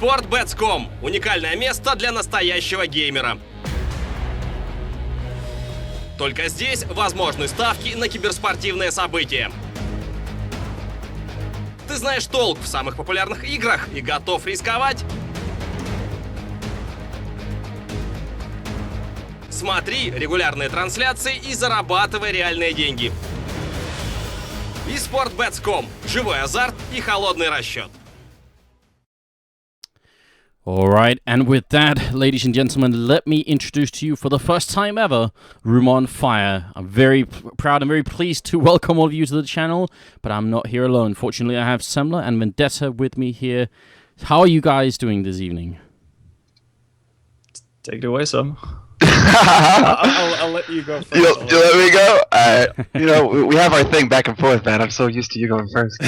Sportbets.com – уникальное место для настоящего геймера. Только здесь возможны ставки на киберспортивные события. Ты знаешь толк в самых популярных играх и готов рисковать? Смотри регулярные трансляции и зарабатывай реальные деньги. И Sportbets.com – живой азарт и холодный расчет. Alright, and with that, ladies and gentlemen, let me introduce to you for the first time ever, Room on Fire. I'm very proud and very pleased to welcome all of you to the channel, but I'm not here alone. Fortunately, I have Semler and Vendetta with me here. How are you guys doing this evening? Take it away, Sam. I'll let you go first. You let me go? We have our thing back and forth, man. I'm so used to you going first.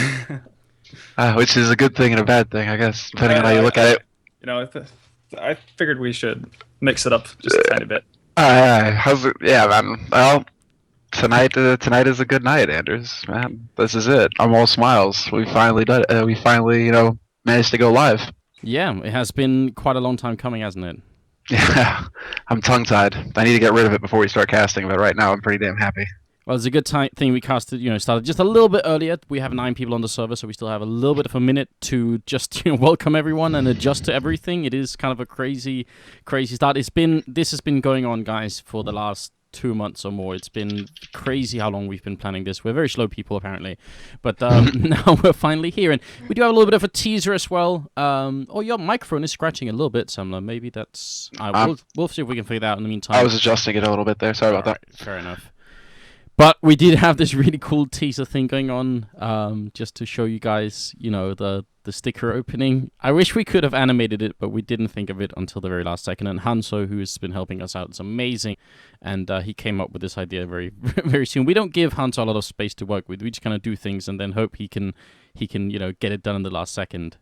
Which is a good thing and a bad thing, I guess, depending on how you look at it. I figured we should mix it up just a tiny bit. How's it? Yeah, man. Well, tonight is a good night, Anders. Man, this is it. I'm all smiles. We finally done it. We finally, managed to go live. Yeah, it has been quite a long time coming, hasn't it? Yeah, I'm tongue-tied. I need to get rid of it before we start casting, but right now I'm pretty damn happy. Well, it's a good thing we casted, started just a little bit earlier. We have 9 people on the server, so we still have a little bit of a minute to just welcome everyone and adjust to everything. It is kind of a crazy start. This has been going on, guys, for the last 2 months or more. It's been crazy how long we've been planning this. We're very slow people, apparently, but now we're finally here, and we do have a little bit of a teaser as well. Oh, your microphone is scratching a little bit, Semler. Maybe that's. We'll see if we can figure that out in the meantime. I was adjusting it a little bit there. Sorry about that. Fair enough. But we did have this really cool teaser thing going on, just to show you guys, the sticker opening. I wish we could have animated it, but we didn't think of it until the very last second. And Hanso, who has been helping us out, is amazing, and he came up with this idea very, very soon. We don't give Hanso a lot of space to work with. We just kind of do things and then hope he can, get it done in the last second.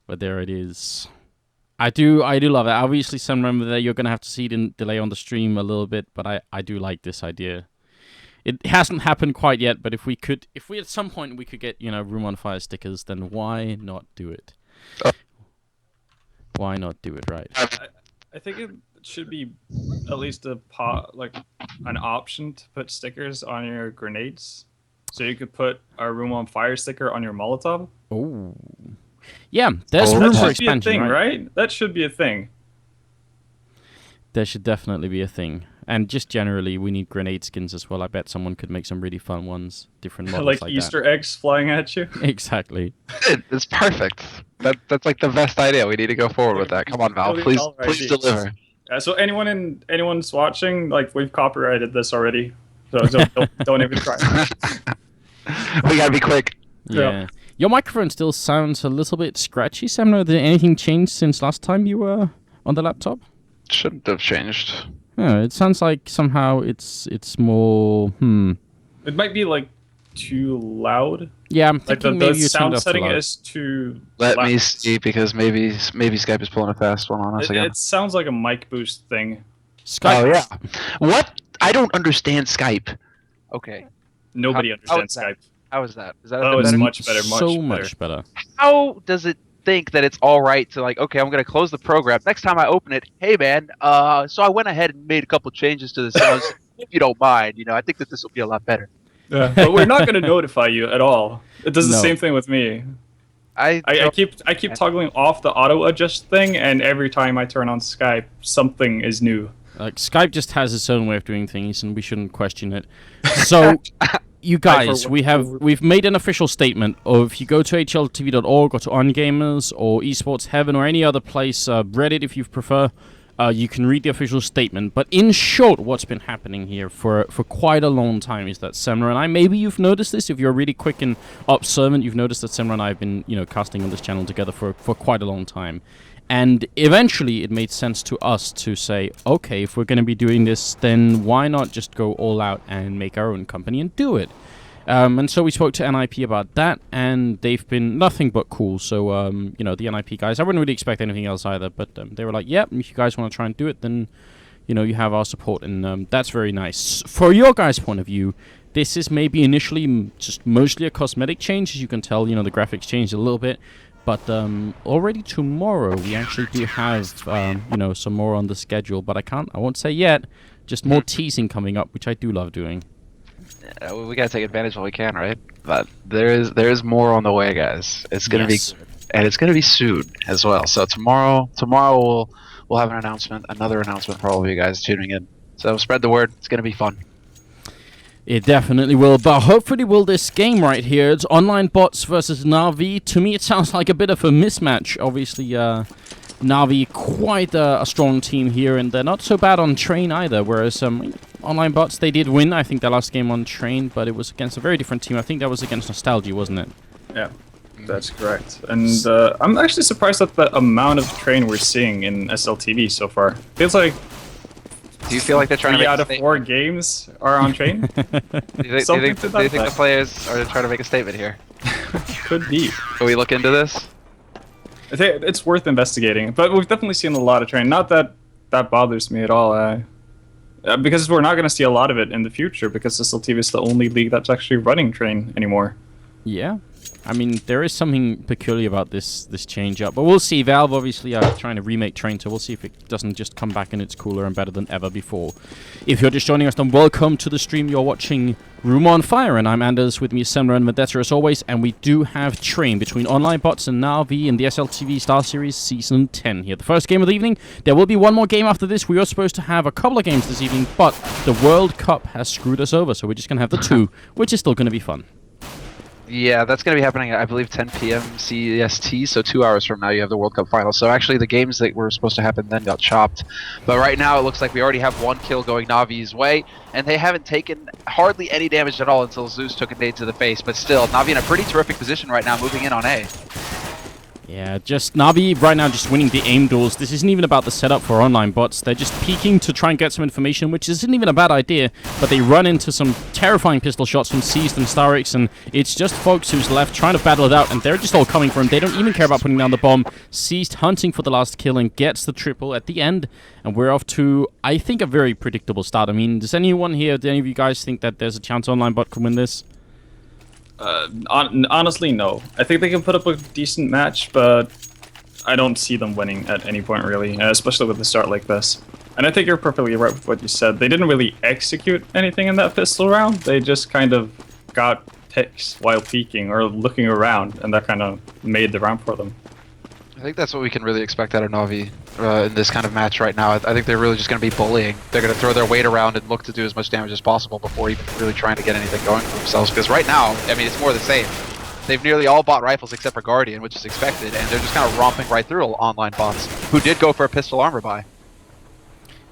But there it is. I do love it. Obviously, some remember that you're gonna have to see it in delay on the stream a little bit, but I do like this idea. It hasn't happened quite yet, but if we at some point we could get, Room on Fire stickers, then why not do it? Why not do it, right? I think it should be at least an option to put stickers on your grenades. So you could put a Room on Fire sticker on your Molotov. Oh. Yeah, there's room for expansion, that should be a thing, right? That should be a thing. There should definitely be a thing. And just generally, we need grenade skins as well. I bet someone could make some really fun ones, different models like Easter that. eggs flying at you. Exactly. It's perfect. That's like the best idea. We need to go forward with that. Come on, Val. Please deliver. So anyone's watching, we've copyrighted this already. So don't even try. We gotta be quick. Yeah. Your microphone still sounds a little bit scratchy, Samuel. Did anything change since last time you were on the laptop? Shouldn't have changed. Yeah, it sounds like somehow it's more. It might be too loud. Yeah, I'm thinking maybe the sound setting too loud. is too. Let me see, because maybe Skype is pulling a fast one on us again. It sounds like a mic boost thing. Skype. Oh yeah. What? I don't understand Skype. Okay. Nobody understands Skype. How is that? Is that it's better? much better. Much better. How does it think that it's all right to okay, I'm gonna close the program. Next time I open it, hey man, so I went ahead and made a couple changes to the sounds. If you don't mind, I think that this will be a lot better. Yeah, but we're not gonna notify you at all. It does the same thing with me. I keep toggling off the auto adjust thing, and every time I turn on Skype, something is new. Skype just has its own way of doing things, and we shouldn't question it. So. You guys, we've made an official statement of if you go to HLTV.org or to OnGamers or Esports Heaven or any other place, Reddit if you prefer, you can read the official statement. But in short, what's been happening here for quite a long time is that Semler and I, maybe you've noticed this, if you're really quick and observant, you've noticed that Semler and I have been, casting on this channel together for quite a long time. And eventually it made sense to us to say, okay, if we're going to be doing this, then why not just go all out and make our own company and do it? And so we spoke to NIP about that, and they've been nothing but cool. So, the NIP guys, I wouldn't really expect anything else either, but they were like, yeah, if you guys want to try and do it, then, you have our support, and that's very nice. For your guys' point of view, this is maybe initially just mostly a cosmetic change. As you can tell, the graphics changed a little bit. But already tomorrow we actually do have some more on the schedule. But I won't say yet. Just more teasing coming up, which I do love doing. Yeah, we gotta take advantage while we can, right? But there is more on the way, guys. It's gonna be, and it's gonna be soon as well. So tomorrow we'll have another announcement for all of you guys tuning in. So spread the word. It's gonna be fun. It definitely will, but hopefully will this game right here. It's Online Bots versus Na'Vi. To me, it sounds like a bit of a mismatch. Obviously, Na'Vi quite a strong team here, and they're not so bad on Train either, whereas Online Bots, they did win, I think, their last game on Train, but it was against a very different team. I think that was against Nostalgia, wasn't it? Yeah, that's correct. And I'm actually surprised at the amount of Train we're seeing in SLTV so far. Feels like... Do you feel like they're trying to make out of 4 games are on Train? Do you think the players are trying to make a statement here? Could be. Can we look into this? I think it's worth investigating, but we've definitely seen a lot of Train. Not that that bothers me at all, because we're not going to see a lot of it in the future, because SLTV is the only league that's actually running Train anymore. Yeah. I mean, there is something peculiar about this change up, but we'll see. Valve obviously are trying to remake Train, so we'll see if it doesn't just come back and it's cooler and better than ever before. If you're just joining us, then welcome to the stream. You're watching Room on Fire, and I'm Anders, with me Semler and Vedetta as always, and we do have Train between Online Bots and Na'Vi in the SLTV Starseries Season 10 here. The first game of the evening. There will be one more game after this. We were supposed to have a couple of games this evening, but the World Cup has screwed us over, so we're just going to have the 2, which is still going to be fun. Yeah, that's going to be happening at, I believe, 10 p.m. CST, so 2 hours from now you have the World Cup final. So actually the games that were supposed to happen then got chopped. But right now it looks like we already have 1 kill going Na'Vi's way, and they haven't taken hardly any damage at all until Zeus took a nade to the face. But still, Na'Vi in a pretty terrific position right now, moving in on A. Yeah, just Na'Vi right now just winning the aim duels. This isn't even about the setup for Online Bots. They're just peeking to try and get some information, which isn't even a bad idea, but they run into some terrifying pistol shots from Seized and Starix, and it's just folks who's left trying to battle it out, and they're just all coming for him. They don't even care about putting down the bomb. Seized hunting for the last kill and gets the triple at the end, and we're off to, I think, a very predictable start. I mean, does anyone here, do any of you guys think that there's a chance Online Bot can win this? Honestly, no. I think they can put up a decent match, but I don't see them winning at any point, really, especially with a start like this. And I think you're perfectly right with what you said. They didn't really execute anything in that pistol round. They just kind of got ticks while peeking or looking around, and that kind of made the round for them. I think that's what we can really expect out of Na'Vi in this kind of match right now. I think they're really just going to be bullying. They're going to throw their weight around and look to do as much damage as possible before even really trying to get anything going for themselves. Because right now, I mean, it's more the same. They've nearly all bought rifles except for Guardian, which is expected, and they're just kind of romping right through Online Bots, who did go for a pistol armor buy.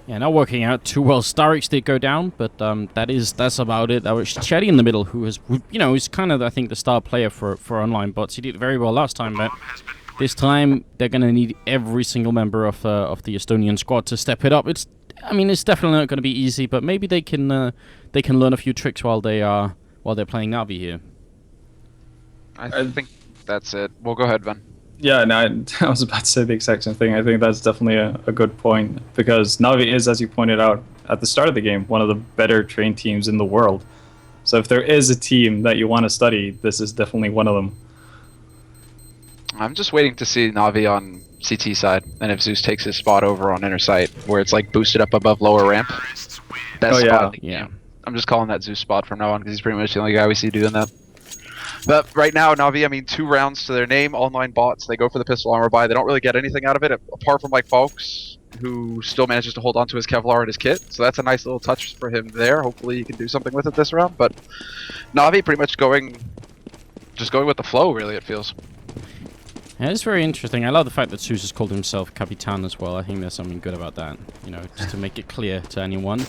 Yeah, not working out too well. Starix did go down, but that's about it. That was Chetty in the middle, who is, who's kind of, I think, the star player for Online Bots. He did very well last time, but this time they're gonna need every single member of the Estonian squad to step it up. It's definitely not gonna be easy, but maybe they can learn a few tricks while they're playing Na'Vi here. I think that's it. Well, go ahead, Ben. Yeah, no, I was about to say the exact same thing. I think that's definitely a good point, because Na'Vi is, as you pointed out at the start of the game, one of the better trained teams in the world. So if there is a team that you want to study, this is definitely one of them. I'm just waiting to see Na'Vi on CT side, and if Zeus takes his spot over on inner sight, where it's like boosted up above lower ramp. Best spot of the game. I'm just calling that Zeus spot from now on, because he's pretty much the only guy we see doing that. But right now, Na'Vi, I mean, 2 rounds to their name, Online Bots. They go for the pistol armor buy. They don't really get anything out of it, apart from like Folks, who still manages to hold on to his Kevlar and his kit. So that's a nice little touch for him there. Hopefully he can do something with it this round. But Na'Vi pretty much going with the flow, really, it feels. Yeah, it's very interesting. I love the fact that Zeus has called himself Capitan as well. I think there's something good about that, just to make it clear to anyone.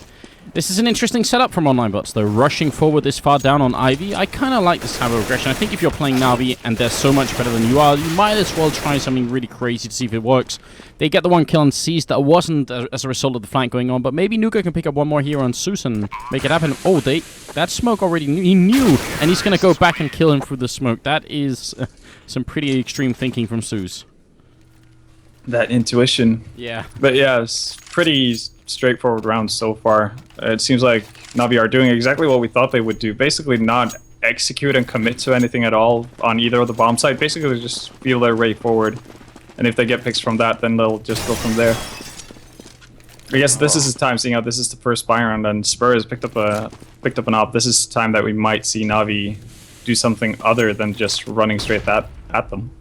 This is an interesting setup from Online Bots. They're rushing forward this far down on Ivy. I kind of like this type of aggression. I think if you're playing Na'Vi and they're so much better than you are, you might as well try something really crazy to see if it works. They get the 1 kill on Seized. That wasn't as a result of the flank going on, but maybe Nuka can pick up 1 more here on Zeus and make it happen. Oh, that smoke already he knew, and he's going to go back and kill him through the smoke. That is some pretty extreme thinking from Zeus. That intuition. Yeah. But yeah, it's pretty straightforward round so far. It seems like Na'Vi are doing exactly what we thought they would do. Basically not execute and commit to anything at all on either of the bomb site. Basically, they just feel their way forward, and if they get picks from that, then they'll just go from there. I guess this is his time, seeing how this is the first buy round, and Spur has picked up an op. This is time that we might see Na'Vi do something other than just running straight at them.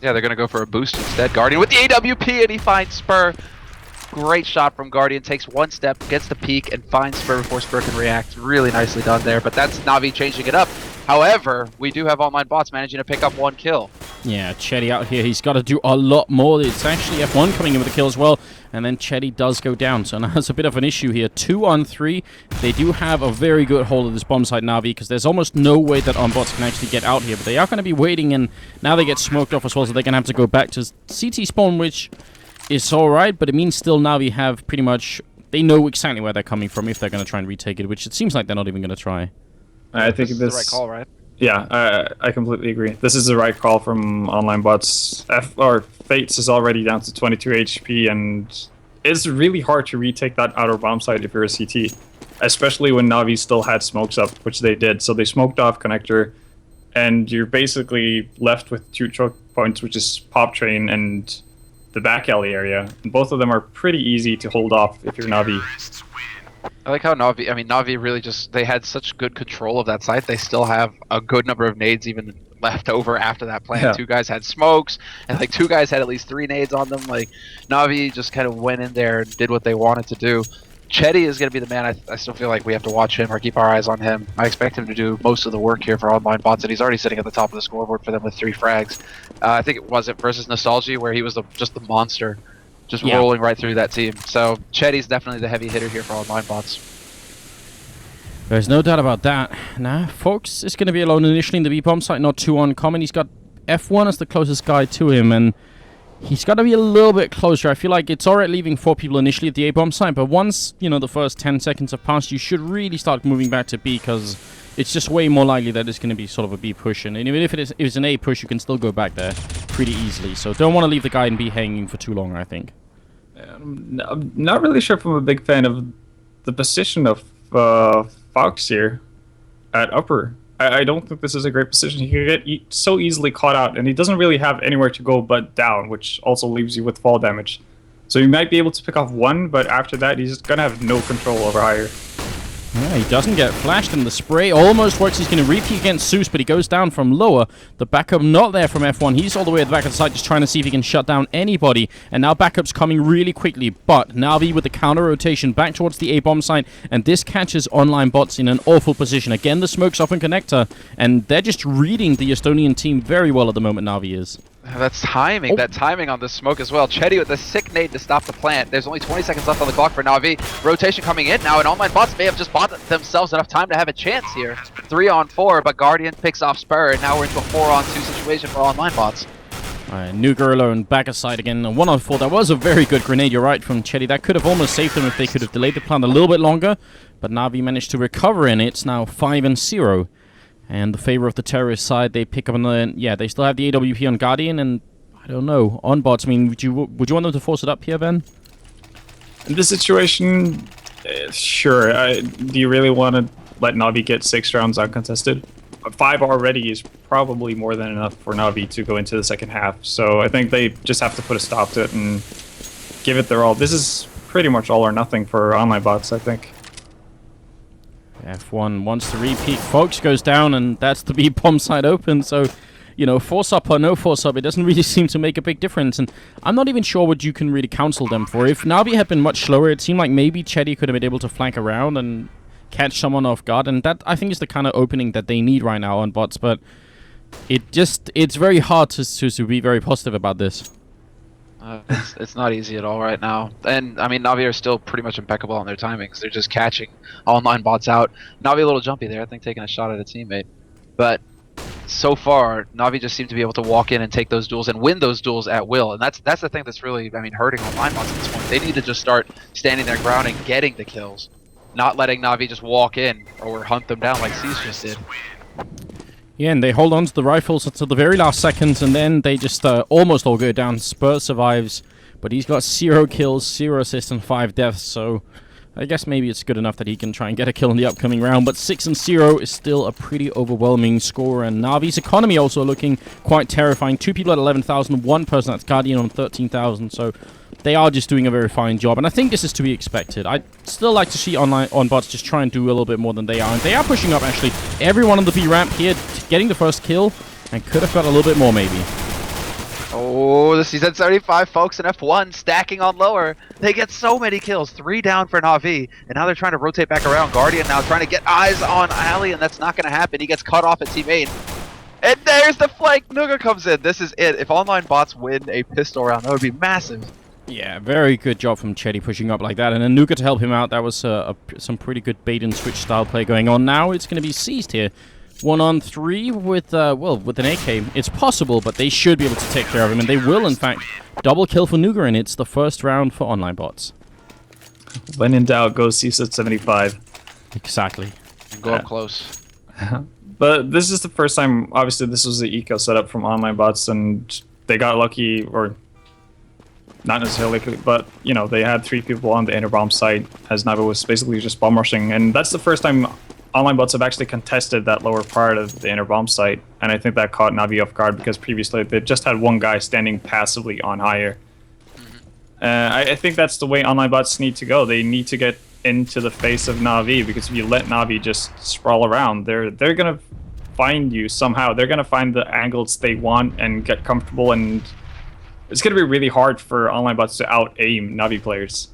Yeah, they're gonna go for a boost instead. Guardian with the AWP, and he finds Spur. Great shot from Guardian, takes one step, gets the peek, and finds Spur before Spur can react. Really nicely done there, but that's Na'Vi changing it up. However, we do have OnBots managing to pick up 1 kill. Yeah, Chetty out here, he's got to do a lot more. It's actually F1 coming in with a kill as well, and then Chetty does go down, so now it's a bit of an issue here. 2 on 3, they do have a very good hold of this bomb site Na'Vi, because there's almost no way that OnBots can actually get out here, but they are going to be waiting, and now they get smoked off as well, so they're going to have to go back to CT spawn, which is alright, but it means still Na'Vi have pretty much, they know exactly where they're coming from if they're going to try and retake it, which it seems like they're not even going to try. I think this is the right call, right? Yeah, I completely agree. This is the right call from OnBots. Fates is already down to 22 HP, and it's really hard to retake that outer bomb site if you're a CT, especially when Na'Vi still had smokes up, which they did. So they smoked off connector, and you're basically left with 2 choke points, which is Pop Train and the back alley area. And both of them are pretty easy to hold off if you're Na'Vi. I like how Na'Vi really just, they had such good control of that site. They still have a good number of nades even left over after that plant. Yeah. 2 guys had smokes, and like 2 guys had at least 3 nades on them. Like, Na'Vi just kind of went in there and did what they wanted to do. Chetty is going to be the man. I still feel like we have to watch him or keep our eyes on him. I expect him to do most of the work here for OnBots, and he's already sitting at the top of the scoreboard for them with 3 frags. I think it was versus Nostalgia where he was just the monster, just rolling right through that team. So Chetty's definitely the heavy hitter here for OnBots. There's no doubt about that. Nah, Fox is going to be alone initially in the B-bomb site, not 2 on common. He's got F1 as the closest guy to him, and he's got to be a little bit closer. I feel like it's alright leaving 4 people initially at the A-bomb site, but once, you know, the first 10 seconds have passed, you should really start moving back to B, because it's just way more likely that it's going to be sort of a B push, and even if it's an A push, you can still go back there pretty easily. So don't want to leave the guy in B hanging for too long, I think. I'm not really sure if I'm a big fan of the position of Fox here at upper. I don't think this is a great position. He can get so easily caught out, and he doesn't really have anywhere to go but down, which also leaves you with fall damage. So you might be able to pick off 1, but after that, he's going to have no control over higher. Yeah, he doesn't get flashed, and the spray almost works. He's going to repeat against Zeus, but he goes down from lower. The backup not there from F1. He's all the way at the back of the site just trying to see if he can shut down anybody. And now backup's coming really quickly, but Na'Vi with the counter rotation back towards the A-bomb site, and this catches OnBots in an awful position. Again, the smoke's off in connector, and they're just reading the Estonian team very well at the moment, Na'Vi is. That's timing. That timing on the smoke as well. Chetty with a sick nade to stop the plant. There's only 20 seconds left on the clock for Na'Vi. Rotation coming in now, and OnBots may have just bought themselves enough time to have a chance here. 3 on 4, but Guardian picks off Spur, and now we're into a 4 on 2 situation for OnBots. Alright, Nuger alone, back aside again. 1 on 4. That was a very good grenade, you're right, from Chetty. That could have almost saved them if they could have delayed the plant a little bit longer, but Na'Vi managed to recover, and it's now 5-0. And the favor of the terrorist side, they pick up on the... Yeah, they still have the AWP on Guardian, and I don't know. OnBots, I mean, would you want them to force it up here, Ben? In this situation, sure. Do you really want to let Na'Vi get 6 rounds uncontested? 5 already is probably more than enough for Na'Vi to go into the second half. So I think they just have to put a stop to it and give it their all. This is pretty much all or nothing for OnBots, I think. F1 wants to repeat. Folks goes down, and that's the B-bomb side open. So, you know, force up or no force up, it doesn't really seem to make a big difference. And I'm not even sure what you can really counsel them for. If Na'Vi had been much slower, it seemed like maybe Chetty could have been able to flank around and catch someone off guard. And that, I think, is the kind of opening that they need right now on bots. But it's very hard to be very positive about this. It's not easy at all right now. And, I mean, Na'Vi are still pretty much impeccable on their timings. They're just catching OnBots out. Na'Vi a little jumpy there, I think, taking a shot at a teammate. But so far, Na'Vi just seem to be able to walk in and take those duels and win those duels at will. And that's the thing that's really, I mean, hurting OnBots at this point. They need to just start standing their ground and getting the kills. Not letting Na'Vi just walk in or hunt them down like Cease just did. Yeah, and they hold on to the rifles until the very last seconds, and then they just almost all go down. Spur survives, but he's got 0 kills, 0 assists, and 5 deaths, so I guess maybe it's good enough that he can try and get a kill in the upcoming round, but 6-0 is still a pretty overwhelming score, and Navi's economy also looking quite terrifying. 2 people at 11,000, 1 person that's Guardian on 13,000, so they are just doing a very fine job, and I think this is to be expected. I'd still like to see OnBots just try and do a little bit more than they are, and they are pushing up, actually. Everyone on the B ramp here getting the first kill, and could have got a little bit more, maybe. Oh, the CZ75 folks in F1 stacking on lower. They get so many kills, 3 down for Na'Vi, and now they're trying to rotate back around. Guardian now trying to get eyes on Ali, and that's not going to happen. He gets cut off at teammate. And there's the flank. Nuga comes in. This is it. If online bots win a pistol round, that would be massive. Yeah, very good job from Chetty pushing up like that, and then Nuka to help him out. That was some pretty good bait and switch style play going on. Now it's going to be seized here. 1-on-3 with, well, with an AK. It's possible, but they should be able to take care of him, and they will, in fact. Double kill for Nuga, and it's the first round for online bots. When in doubt, go CZ75. Exactly. And go up close. But this is the first time, obviously, this was the eco setup from online bots, and they got lucky, or not necessarily, but, you know, they had 3 people on the inner bomb site, as Navi was basically just bomb rushing, and that's the first time online bots have actually contested that lower part of the inner bomb site, and I think that caught Navi off guard because previously they just had one guy standing passively on higher. I think that's the way online bots need to go. They need to get into the face of Navi, because if you let Navi just sprawl around, they're gonna find you somehow. They're gonna find the angles they want and get comfortable, and it's gonna be really hard for online bots to out-aim Navi players.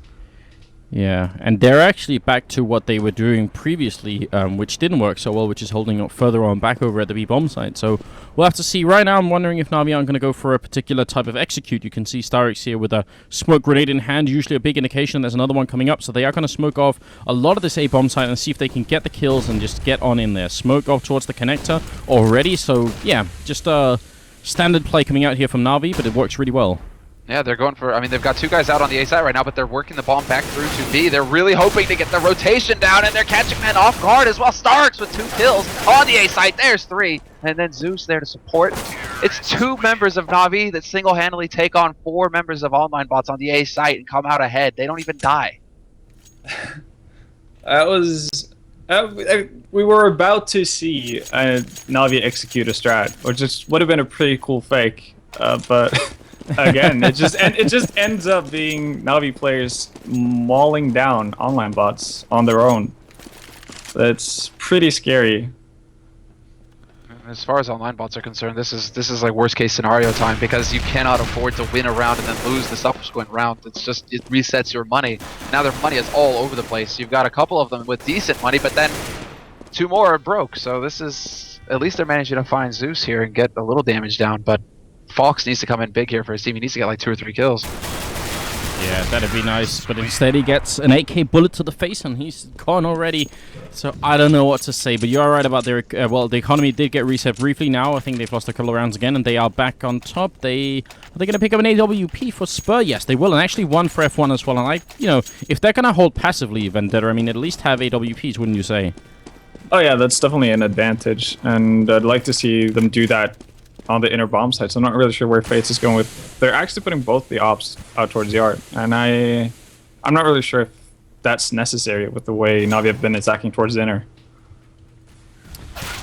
Yeah, and they're actually back to what they were doing previously, which didn't work so well, which is holding up further on back over at the B-bomb site. So we'll have to see. Right now, I'm wondering if Navi aren't going to go for a particular type of execute. You can see Starix here with a smoke grenade in hand, usually a big indication there's another one coming up. So they are going to smoke off a lot of this A-bomb site and see if they can get the kills and just get on in there. Smoke off towards the connector already. So, yeah, just a standard play coming out here from Navi, but it works really well. Yeah, they're going for, I mean, they've got 2 guys out on the A side right now, but they're working the bomb back through to B. They're really hoping to get the rotation down, and they're catching men off guard as well. Starks with 2 kills on the A side. There's 3. And then Zeus there to support. It's 2 members of Na'Vi that single-handedly take on 4 members of online bots on the A site and come out ahead. They don't even die. That was... we were about to see Na'Vi execute a strat, which would have been a pretty cool fake, but... Again, it just ends up being Na'Vi players mauling down online bots on their own. That's pretty scary. As far as online bots are concerned, this is like worst case scenario time, because you cannot afford to win a round and then lose the subsequent round. It resets your money. Now their money is all over the place. You've got a couple of them with decent money, but then 2 more are broke. So this is, at least they're managing to find Zeus here and get a little damage down, but Fox needs to come in big here for his team. He needs to get like 2 or 3 kills. Yeah, that'd be nice, but instead he gets an AK bullet to the face and he's gone already. So I don't know what to say, but you're right about their... well, the economy did get reset briefly now. I think they've lost a couple of rounds again, and they are back on top. Are they going to pick up an AWP for Spur? Yes, they will, and actually 1 for F1 as well. And you know, if they're going to hold passively, Vendetta, I mean, at least have AWPs, wouldn't you say? Oh yeah, that's definitely an advantage, and I'd like to see them do that on the inner bomb site. So I'm not really sure where Fates is going with. They're actually putting both the ops out towards the art, and I'm not really sure if that's necessary with the way Na'Vi have been attacking towards the inner.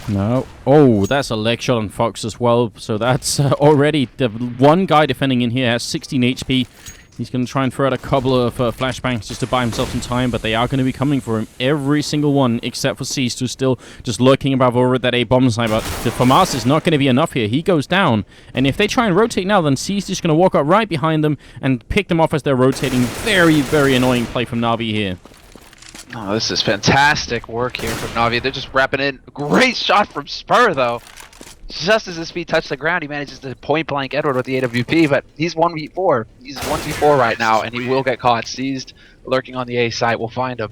No. Oh, that's a leg shot on Fox as well. So that's already the one guy defending in here has 16 HP. He's going to try and throw out a couple of flashbangs just to buy himself some time, but they are going to be coming for him. Every single one, except for Cease, who's still just lurking above over at that A-bomb side. But the FAMAS is not going to be enough here. He goes down. And if they try and rotate now, then Cease is just going to walk up right behind them and pick them off as they're rotating. Very, very annoying play from Na'Vi here. Oh, this is fantastic work here from Na'Vi. They're just wrapping in. Great shot from Spur, though. Just as his feet touch the ground, he manages to point-blank Edward with the AWP, but he's 1v4. He's 1v4 right now, and he will get caught. Seized, lurking on the A side. We'll find him.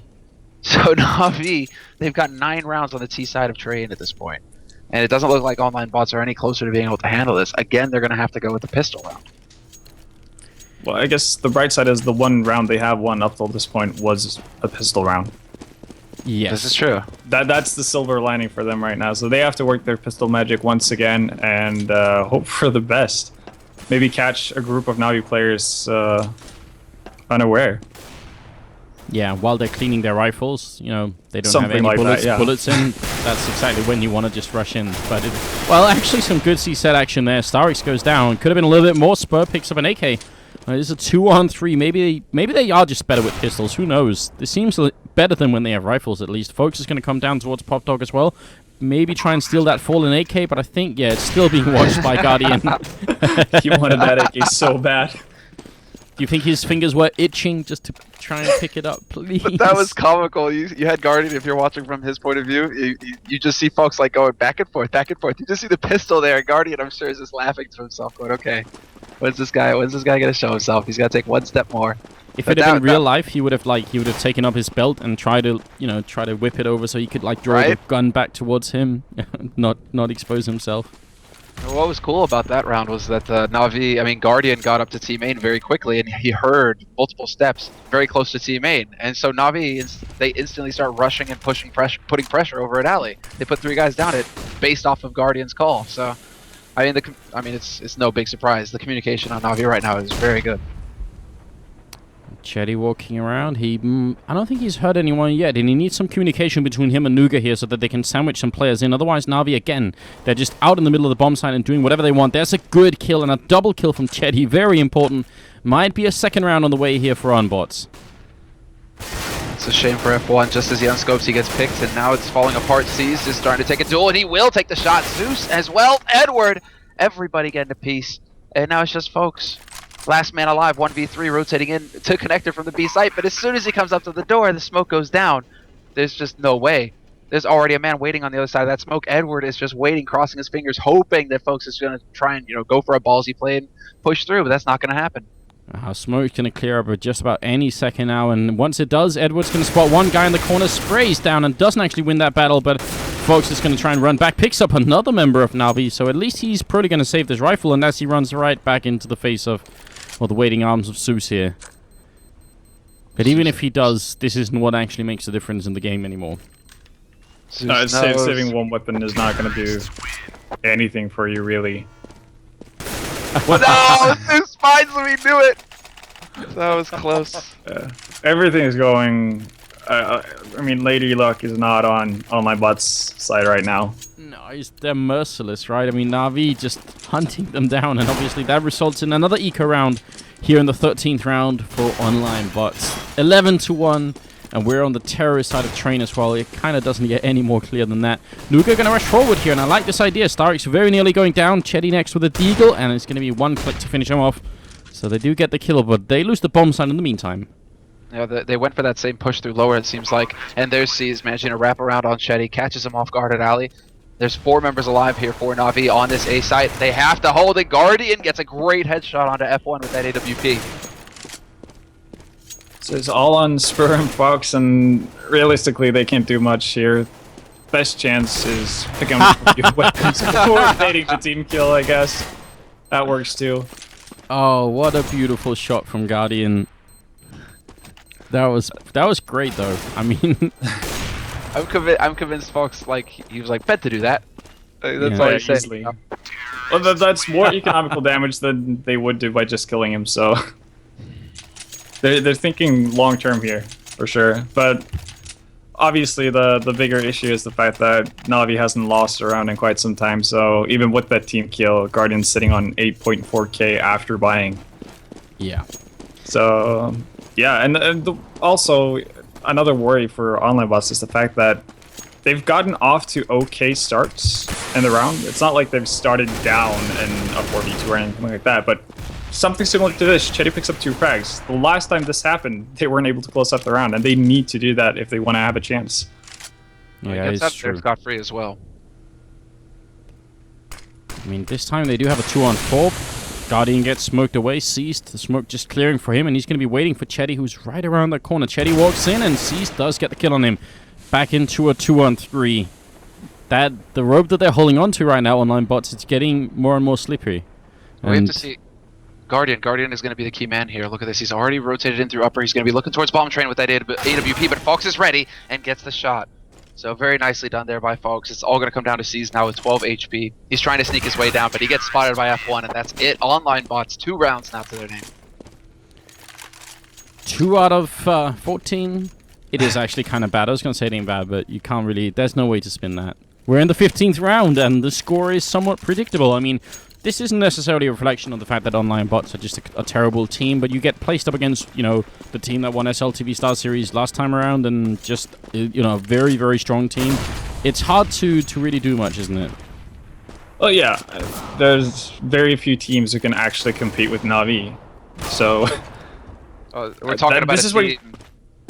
So Na'Vi, they've got 9 rounds on the T side of Train at this point. And it doesn't look like online bots are any closer to being able to handle this. Again, they're going to have to go with the pistol round. Well, I guess the bright side is the one round they have won up till this point was a pistol round. Yes. This is true. That's the silver lining for them right now. So they have to work their pistol magic once again and hope for the best. Maybe catch a group of Na'Vi players unaware. Yeah, while they're cleaning their rifles, you know, they don't Something have any like bullets, that, yeah. bullets in. That's exactly when you want to just rush in. But well, actually, some good C-set action there. Starix goes down. Could have been a little bit more. Spur picks up an AK. This is a 2-on-3. Maybe they are just better with pistols. Who knows? This seems better than when they have rifles, at least. Folks is going to come down towards Pop Dog as well. Maybe try and steal that fallen AK, but I think, yeah, it's still being watched by Guardian. He wanted that AK so bad. Do you think his fingers were itching just to try and pick it up, please? But that was comical. You had Guardian, if you're watching from his point of view, you just see folks like going back and forth, back and forth. You just see the pistol there. Guardian, I'm sure, is just laughing to himself, going, "Okay, when's this guy gonna show himself? He's gotta take one step more." If it had been real life, he would have taken up his belt and tried to whip it over so he could like draw the gun back towards him, not expose himself. What was cool about that round was that Guardian got up to Team Main very quickly, and he heard multiple steps very close to Team Main, and so Na'Vi they instantly start rushing and putting pressure over at Alley. They put 3 guys down it based off of Guardian's call. So, it's no big surprise. The communication on Na'Vi right now is very good. Chetty walking around. I don't think he's hurt anyone yet, and he needs some communication between him and Nuga here so that they can sandwich some players in. Otherwise, Na'Vi, again, they're just out in the middle of the bomb site and doing whatever they want. There's a good kill and a double kill from Chetty. Very important. Might be a second round on the way here for OnBots. It's a shame for F1. Just as he unscopes, he gets picked, and now it's falling apart. C's is starting to take a duel, and he will take the shot. Zeus as well. Edward. Everybody getting a piece. And now it's just folks. Last man alive, 1v3, rotating in to connector from the B site, but as soon as he comes up to the door, the smoke goes down. There's just no way. There's already a man waiting on the other side of that smoke. Edward is just waiting, crossing his fingers, hoping that folks is going to try and go for a ballsy play and push through, but that's not going to happen. Smoke's going to clear up at just about any second now, and once it does, Edward's going to spot one guy in the corner, sprays down, and doesn't actually win that battle, but Folks is going to try and run back, picks up another member of Na'Vi, so at least he's probably going to save this rifle, and as he runs right back into the face of, well, the waiting arms of Zeus here. But even if he does, this isn't what actually makes a difference in the game anymore. Saving one weapon is not going to do anything for you, really. Well, no! Zeus finally knew it! That was close. Everything is going... I mean, Lady Luck is not on OnBots' side right now. No, they're merciless, right? I mean, Na'Vi just hunting them down, and obviously that results in another eco round here in the 13th round for OnBots. 11-1, and we're on the terrorist side of train as well. It kind of doesn't get any more clear than that. Nuga going to rush forward here, and I like this idea. Starix very nearly going down. Chetty next with a deagle, and it's going to be one click to finish him off. So they do get the kill, but they lose the bomb site in the meantime. Yeah, they went for that same push through lower, it seems like. And there's C's managing to wrap around on Chetty, catches him off guard at Alley. There's 4 members alive here for Na'Vi on this A site. They have to hold it. Guardian gets a great headshot onto F1 with that AWP. So it's all on Spur and Fox, and realistically they can't do much here. Best chance is picking up a few weapons before baiting the team kill, I guess. That works too. Oh, what a beautiful shot from Guardian. That was great though. I mean, I'm convinced Fox he was bet to do that. That's all he said. Easily. Well, that's more economical damage than they would do by just killing him. So they're thinking long term here for sure. But obviously the bigger issue is the fact that Na'Vi hasn't lost a round in quite some time. So even with that team kill, Guardian's sitting on 8.4k after buying. Yeah. So. Yeah, and also another worry for OnBots is the fact that they've gotten off to okay starts in the round. It's not like they've started down in a 4v2 or anything like that, but something similar to this. Chetty picks up 2 frags. The last time this happened, they weren't able to close up the round, and they need to do that if they want to have a chance. Yeah, it's true. Scot-free as well. I mean, this time they do have a 2-on-4. Guardian gets smoked away, Ceased, the smoke just clearing for him, and he's going to be waiting for Chetty, who's right around the corner. Chetty walks in, and Ceased does get the kill on him. Back into a 2-on-3. The rope that they're holding on to right now, OnBots, it's getting more and more slippery. We have to see Guardian. Guardian is going to be the key man here. Look at this. He's already rotated in through upper. He's going to be looking towards bomb train with that AWP, but Fox is ready and gets the shot. So very nicely done there by Fox. It's all going to come down to C's now with 12 HP. He's trying to sneak his way down, but he gets spotted by F1, and that's it. OnBots, 2 rounds now to their name. 2 out of 14. It is actually kind of bad. I was going to say it ain't bad, but you can't really... There's no way to spin that. We're in the 15th round, and the score is somewhat predictable. I mean, this isn't necessarily a reflection of the fact that online bots are just a terrible team, but you get placed up against, you know, the team that won SLTV Starseries last time around, and just, you know, a very, very strong team. It's hard to really do much, isn't it? Well, yeah. There's very few teams who can actually compete with Na'Vi. So... we're talking about this is where you,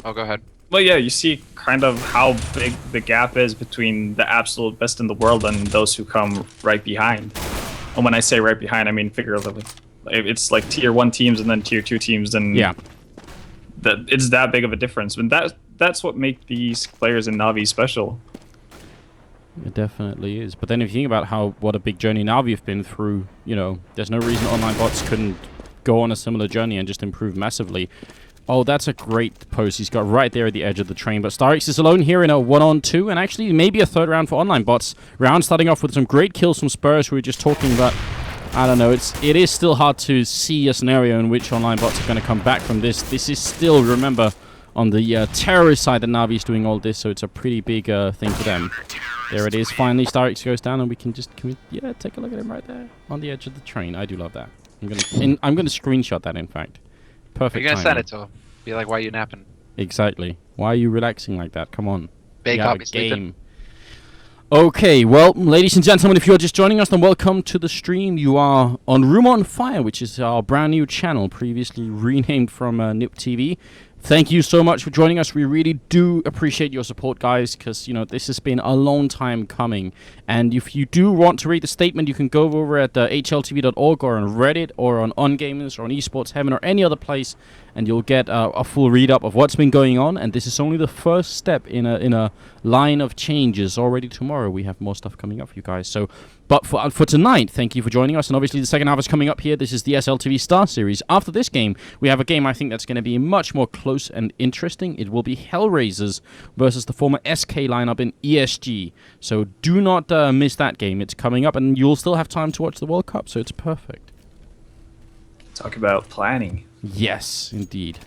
Oh, go ahead. well, yeah, you see kind of how big the gap is between the absolute best in the world and those who come right behind. And when I say right behind, I mean figuratively. It's like tier 1 teams and then tier 2 teams, and yeah, it's that big of a difference. And that's what makes these players in Na'Vi special. It definitely is. But then if you think about what a big journey Na'Vi have been through, you know, there's no reason online bots couldn't go on a similar journey and just improve massively. Oh, that's a great post he's got right there at the edge of the train. But Starix is alone here in a 1-on-2, and actually maybe a third round for online bots. Round starting off with some great kills from Spurs, who we were just talking about. I don't know, it is still hard to see a scenario in which online bots are going to come back from this. This is still, remember, on the terrorist side that Na'Vi is doing all this, so it's a pretty big thing for them. There it is. Finally, Starix goes down, and we can just yeah, take a look at him right there on the edge of the train. I do love that. I'm gonna screenshot that. In fact, perfect. You're gonna send it to him. Be like, why are you napping? Exactly. Why are you relaxing like that? Come on. Bake up up, game. Okay, well, ladies and gentlemen, if you're just joining us, then welcome to the stream. You are on Room on Fire, which is our brand new channel, previously renamed from Nip TV. Thank you so much for joining us. We really do appreciate your support, guys, because, you know, this has been a long time coming. And if you do want to read the statement, you can go over at HLTV.org or on Reddit or on OnGamers or on Esports Heaven or any other place, and you'll get a full read-up of what's been going on. And this is only the first step in a line of changes. Already tomorrow we have more stuff coming up for you guys. So, but for tonight, thank you for joining us. And obviously the second half is coming up here. This is the SLTV Star Series. After this game, we have a game I think that's going to be much more close and interesting. It will be Hellraisers versus the former SK lineup in ESG. So do not miss that game. It's coming up, and you'll still have time to watch the World Cup, so it's perfect. Talk about planning. Yes, indeed.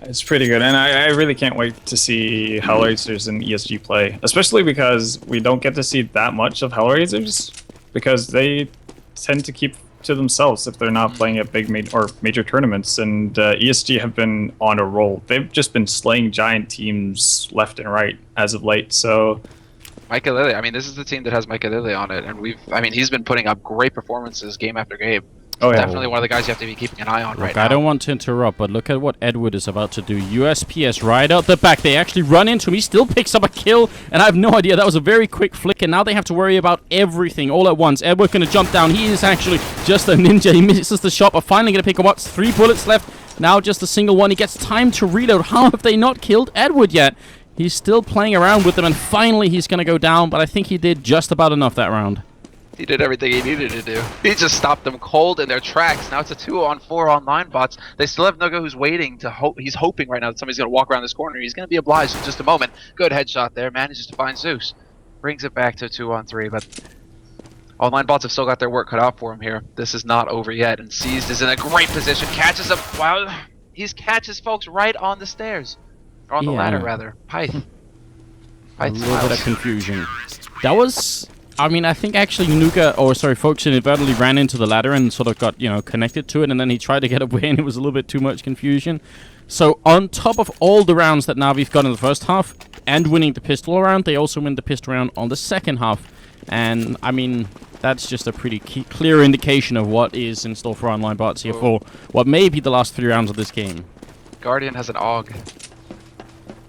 It's pretty good, and I really can't wait to see Hellraisers and ESG play, especially because we don't get to see that much of Hellraisers, because they tend to keep to themselves if they're not playing at big major tournaments, and ESG have been on a roll. They've just been slaying giant teams left and right as of late, so... Micah Lilly, I mean, this is the team that has Micah Lilly on it, and he's been putting up great performances game after game. Oh, yeah. Definitely one of the guys you have to be keeping an eye on right now. I don't want to interrupt, but look at what Edward is about to do. USPS right out the back. They actually run into him. He still picks up a kill, and I have no idea. That was a very quick flick, and now they have to worry about everything all at once. Edward going to jump down. He is actually just a ninja. He misses the shot, but finally going to pick up what? 3 bullets left. Now just a single one. He gets time to reload. How have they not killed Edward yet? He's still playing around with them, and finally he's going to go down, but I think he did just about enough that round. He did everything he needed to do. He just stopped them cold in their tracks. Now it's a 2-on-4 online bots. They still have Nuga, who's waiting to hope. He's hoping right now that somebody's going to walk around this corner. He's going to be obliged in just a moment. Good headshot there. Manages to find Zeus. Brings it back to 2-on-3, but online bots have still got their work cut out for him here. This is not over yet, and Seized is in a great position. Catches him. Wow. He catches folks right on the stairs. Or on the ladder, rather. Pyth. A little bit of confusion. That was... I mean, I think actually Folks inadvertently ran into the ladder and sort of got, you know, connected to it, and then he tried to get away, and it was a little bit too much confusion. So on top of all the rounds that Na'Vi've got in the first half, and winning the pistol round, they also win the pistol round on the second half. And, I mean, that's just a pretty clear indication of what is in store for online bots here for what may be the last 3 rounds of this game. Guardian has an AUG.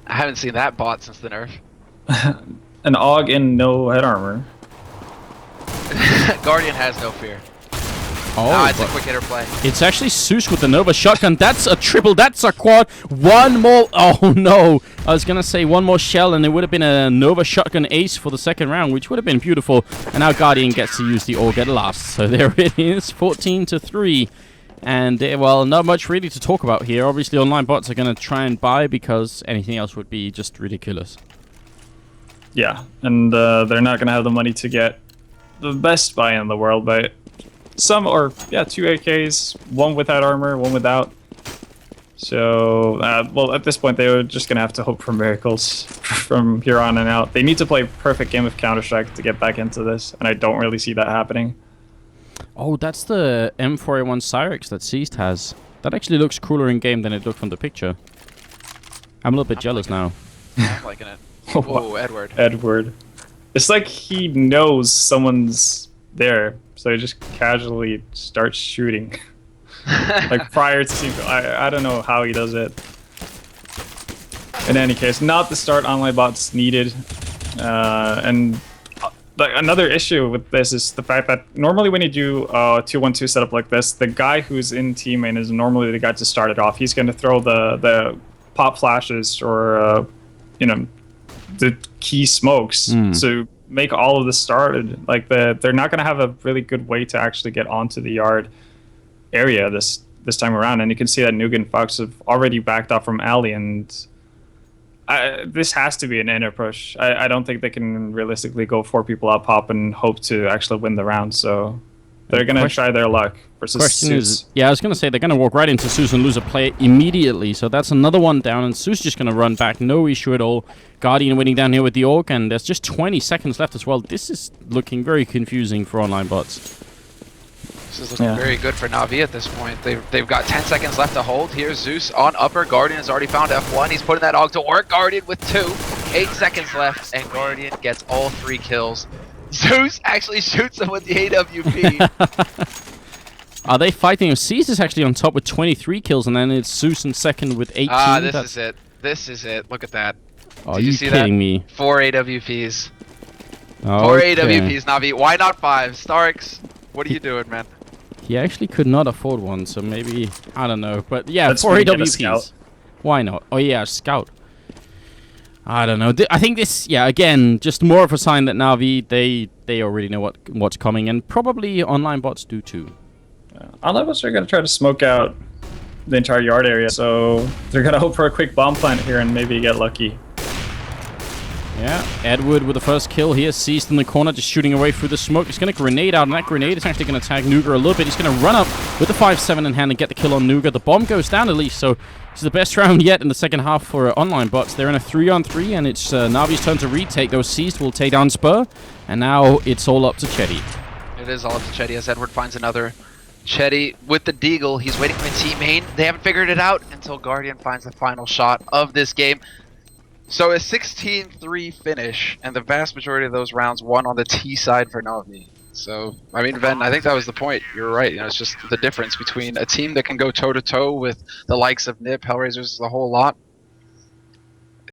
I haven't seen that bot since the nerf. An AUG and no head armor. Guardian has no fear. Oh, it's a quick hitter play. It's actually Zeus with the Nova shotgun. That's a triple. That's a quad. One more. Oh, no. I was going to say one more shell, and it would have been a Nova shotgun ace for the second round, which would have been beautiful. And now Guardian gets to use the AUG at last. So there it is, 14-3. And, well, not much really to talk about here. Obviously, online bots are going to try and buy because anything else would be just ridiculous. Yeah, and they're not going to have the money to get the best buy in the world, but 2 AKs, one without armor, one without. So, well, at this point, they were just gonna have to hope for miracles from here on and out. They need to play a perfect game of Counter-Strike to get back into this, and I don't really see that happening. Oh, that's the M4A1 Cyrix that Seized has. That actually looks cooler in game than it looked from the picture. I'm a little bit jealous now. I'm liking it. Whoa, Edward. Edward. It's like he knows someone's there, so he just casually starts shooting. Like prior to seeing, I don't know how he does it. In any case, not the start online bots needed. And like another issue with this is the fact that normally when you do a 2-1-2 setup like this, the guy who's in team main is normally the guy to start it off. He's going to throw the pop flashes or you know, the key smokes to make all of this started. Like they're not going to have a really good way to actually get onto the yard area this time around, and you can see that Nuke and Fox have already backed off from alley, and this has to be an inner push. I don't think they can realistically go 4 people up pop and hope to actually win the round, so they're gonna try their luck versus Question Zeus. is, yeah, I was gonna say they're gonna walk right into Zeus and lose a play immediately, so that's another one down, and Zeus just gonna run back, no issue at all. Guardian winning down here with the Orc, and there's just 20 seconds left as well. This is looking very confusing for online bots. This is looking very good for Na'Vi at this point. They've got 10 seconds left to hold. Here's Zeus on upper. Guardian has already found F1. He's putting that AUG to work. Guardian with 2. 8 seconds left, and Guardian gets all 3 kills. Zeus actually shoots him with the AWP. Are they fighting? Seized is actually on top with 23 kills, and then it's Zeus in second with 18. This is it. This is it. Look at that. Are you see kidding that? me? 4 AWPs. Okay. 4 AWPs, Na'Vi. Why not 5? Starks, what are you doing, man? He actually could not afford one, so maybe, I don't know. But yeah, Let's 4 really get a AWPs. scout. Why not? Oh yeah, scout. I don't know. I think this, yeah, again, just more of a sign that Na'Vi, they already know what's coming, and probably online bots do too. Online bots are gonna try to smoke out the entire yard area, so they're gonna hope for a quick bomb plant here and maybe get lucky. Yeah, Edward with the first kill here, Seized in the corner, just shooting away through the smoke. He's going to grenade out, and that grenade is actually going to tag Nuga a little bit. He's going to run up with the 5-7 in hand and get the kill on Nuga. The bomb goes down at least, so this is the best round yet in the second half for online bots. They're in a 3-on-3, and it's Na'Vi's turn to retake. Those Seized will take down Spur, and now it's all up to Chetty. It is all up to Chetty as Edward finds another. Chetty with the deagle. He's waiting for a team main. They haven't figured it out until Guardian finds the final shot of this game. So a 16-3 finish, and the vast majority of those rounds won on the T side for Na'Vi. So, I mean, Ben, I think that was the point. You're right. You know, it's just the difference between a team that can go toe-to-toe with the likes of Nip, Hellraisers, the whole lot,